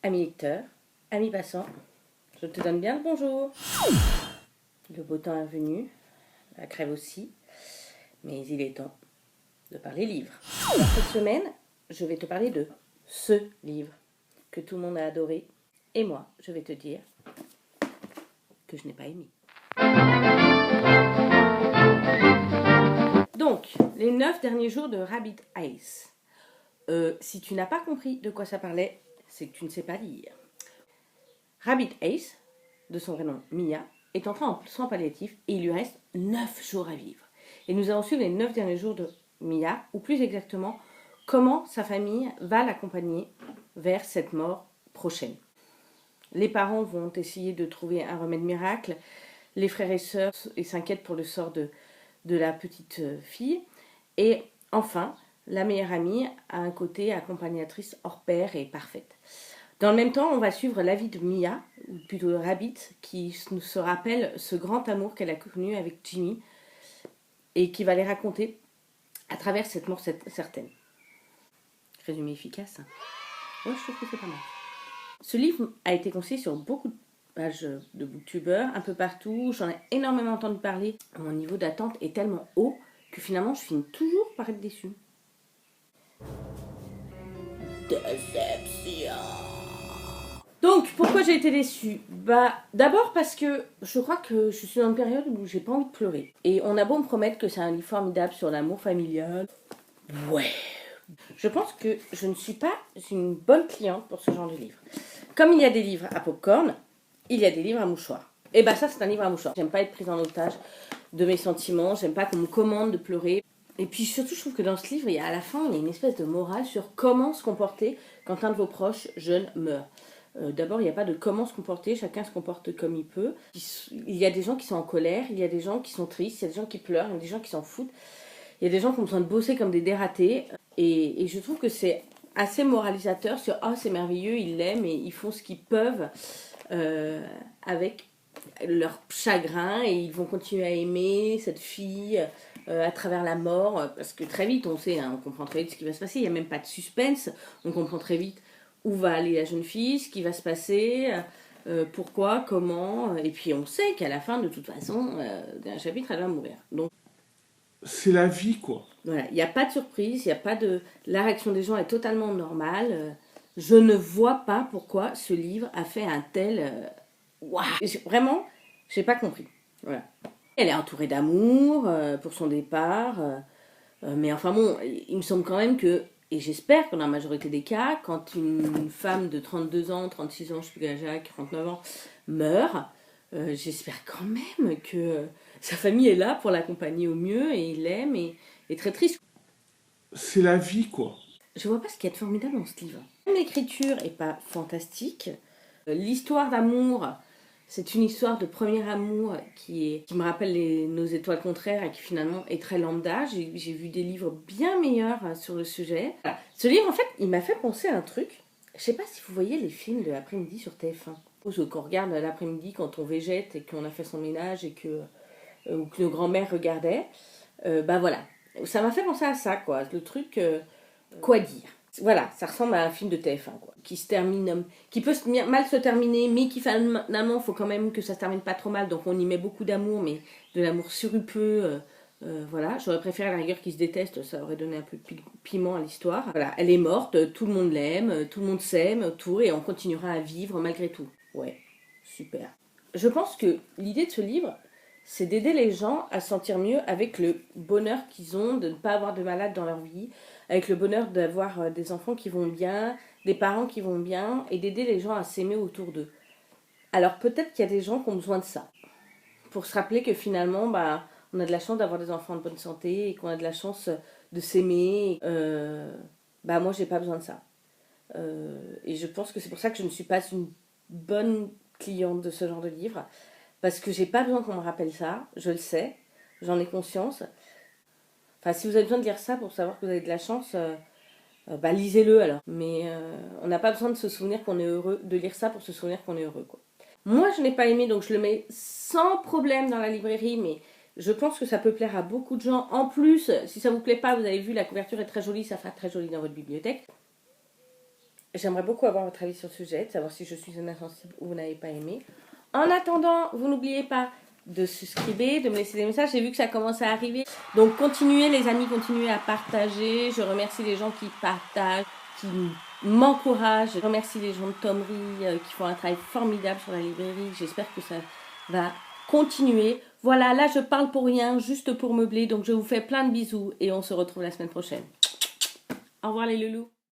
Amis lecteurs, amis passants, je te donne bien le bonjour. Le beau temps est venu, la crève aussi, mais il est temps de parler livre. Alors cette semaine, je vais te parler de ce livre que tout le monde a adoré, et moi, je vais te dire que je n'ai pas aimé. Donc, les 9 derniers jours de Rabbit Eyes. Si tu n'as pas compris de quoi ça parlait, c'est que tu ne sais pas lire. Rabbit Eyes, de son vrai nom Mia, est entrée en soins palliatifs et il lui reste 9 jours à vivre. Et nous allons suivre les 9 derniers jours de Mia, ou plus exactement, comment sa famille va l'accompagner vers cette mort prochaine. Les parents vont essayer de trouver un remède miracle, les frères et sœurs s'inquiètent pour le sort de la petite fille, et enfin, la meilleure amie a un côté accompagnatrice hors pair et parfaite. Dans le même temps, on va suivre la vie de Mia, ou plutôt de Rabbit, qui nous se rappelle ce grand amour qu'elle a connu avec Jimmy et qui va les raconter à travers cette mort certaine. Résumé efficace. Ouais, je trouve que c'est pas mal. Ce livre a été conseillé sur beaucoup de pages de booktubeurs, un peu partout. J'en ai énormément entendu parler. Mon niveau d'attente est tellement haut que finalement, je finis toujours par être déçue. Déception. Donc, pourquoi j'ai été déçue ? D'abord parce que je crois que je suis dans une période où j'ai pas envie de pleurer. Et on a beau me promettre que c'est un livre formidable sur l'amour familial. Ouais. Je pense que je ne suis pas une bonne cliente pour ce genre de livre. Comme il y a des livres à popcorn, il y a des livres à mouchoir. Et ça, c'est un livre à mouchoir. J'aime pas être prise en otage de mes sentiments. J'aime pas qu'on me commande de pleurer. Et puis surtout, je trouve que dans ce livre, à la fin, il y a une espèce de morale sur comment se comporter quand un de vos proches jeunes meurt. D'abord, il n'y a pas de comment se comporter, chacun se comporte comme il peut. Il y a des gens qui sont en colère, il y a des gens qui sont tristes, il y a des gens qui pleurent, il y a des gens qui s'en foutent. Il y a des gens qui ont besoin de bosser comme des dératés. Et je trouve que c'est assez moralisateur sur « Ah, c'est merveilleux, ils l'aiment et ils font ce qu'ils peuvent avec leur chagrin et ils vont continuer à aimer cette fille à travers la mort. » Parce que très vite, on sait, on comprend très vite ce qui va se passer. Il n'y a même pas de suspense. On comprend très vite où va aller la jeune fille, ce qui va se passer, pourquoi, comment. Et puis on sait qu'à la fin, de toute façon, d'un chapitre, elle va mourir. Donc, c'est la vie, quoi. Voilà, il n'y a pas de surprise, il n'y a pas de... La réaction des gens est totalement normale. Je ne vois pas pourquoi ce livre a fait un tel... Waouh. Vraiment, je n'ai pas compris. Voilà. Elle est entourée d'amour pour son départ. Mais enfin bon, il me semble quand même que... Et j'espère que dans la majorité des cas, quand une femme de 32 ans, 36 ans, je ne sais plus quel âge, 49 ans, meurt, j'espère quand même que sa famille est là pour l'accompagner au mieux et il l'aime et est très triste. C'est la vie, quoi. Je vois pas ce qu'il y a de formidable dans ce livre. L'écriture est pas fantastique. L'histoire d'amour, c'est une histoire de premier amour qui me rappelle nos étoiles contraires et qui finalement est très lambda. J'ai vu des livres bien meilleurs sur le sujet. Voilà. Ce livre, en fait, il m'a fait penser à un truc. Je sais pas si vous voyez les films de l'après-midi sur TF1. Ou qu'on regarde l'après-midi quand on végète et qu'on a fait son ménage et ou que nos grands-mères regardaient. Voilà. Ça m'a fait penser à ça, quoi. Le truc, quoi dire. Voilà, ça ressemble à un film de TF1, quoi. Qui se termine, qui peut mal se terminer, mais qui finalement, il faut quand même que ça se termine pas trop mal. Donc on y met beaucoup d'amour, mais de l'amour surupeux. Voilà, j'aurais préféré à la rigueur qu'ils se détestent, ça aurait donné un peu de piment à l'histoire. Voilà, elle est morte, tout le monde l'aime, tout le monde s'aime autour et on continuera à vivre malgré tout. Ouais, super. Je pense que l'idée de ce livre, c'est d'aider les gens à se sentir mieux avec le bonheur qu'ils ont de ne pas avoir de malades dans leur vie, avec le bonheur d'avoir des enfants qui vont bien, des parents qui vont bien, et d'aider les gens à s'aimer autour d'eux. Alors peut-être qu'il y a des gens qui ont besoin de ça, pour se rappeler que finalement, on a de la chance d'avoir des enfants de bonne santé, et qu'on a de la chance de s'aimer. Moi, j'ai pas besoin de ça. Et je pense que c'est pour ça que je ne suis pas une bonne cliente de ce genre de livre, parce que j'ai pas besoin qu'on me rappelle ça, je le sais, j'en ai conscience. Enfin, si vous avez besoin de lire ça pour savoir que vous avez de la chance, lisez-le alors. Mais on n'a pas besoin de se souvenir qu'on est heureux, de lire ça pour se souvenir qu'on est heureux, quoi. Moi, je n'ai pas aimé, donc je le mets sans problème dans la librairie, mais je pense que ça peut plaire à beaucoup de gens. En plus, si ça vous plaît pas, vous avez vu, la couverture est très jolie, ça fera très joli dans votre bibliothèque. J'aimerais beaucoup avoir votre avis sur le sujet, de savoir si je suis une insensible ou vous n'avez pas aimé. En attendant, vous n'oubliez pas de souscrire, de me laisser des messages. J'ai vu que ça commence à arriver. Donc continuez les amis, continuez à partager. Je remercie les gens qui partagent, qui m'encouragent. Je remercie les gens de Tomery qui font un travail formidable sur la librairie. J'espère que ça va continuer. Voilà, là je parle pour rien, juste pour meubler. Donc je vous fais plein de bisous et on se retrouve la semaine prochaine. Au revoir les loulous.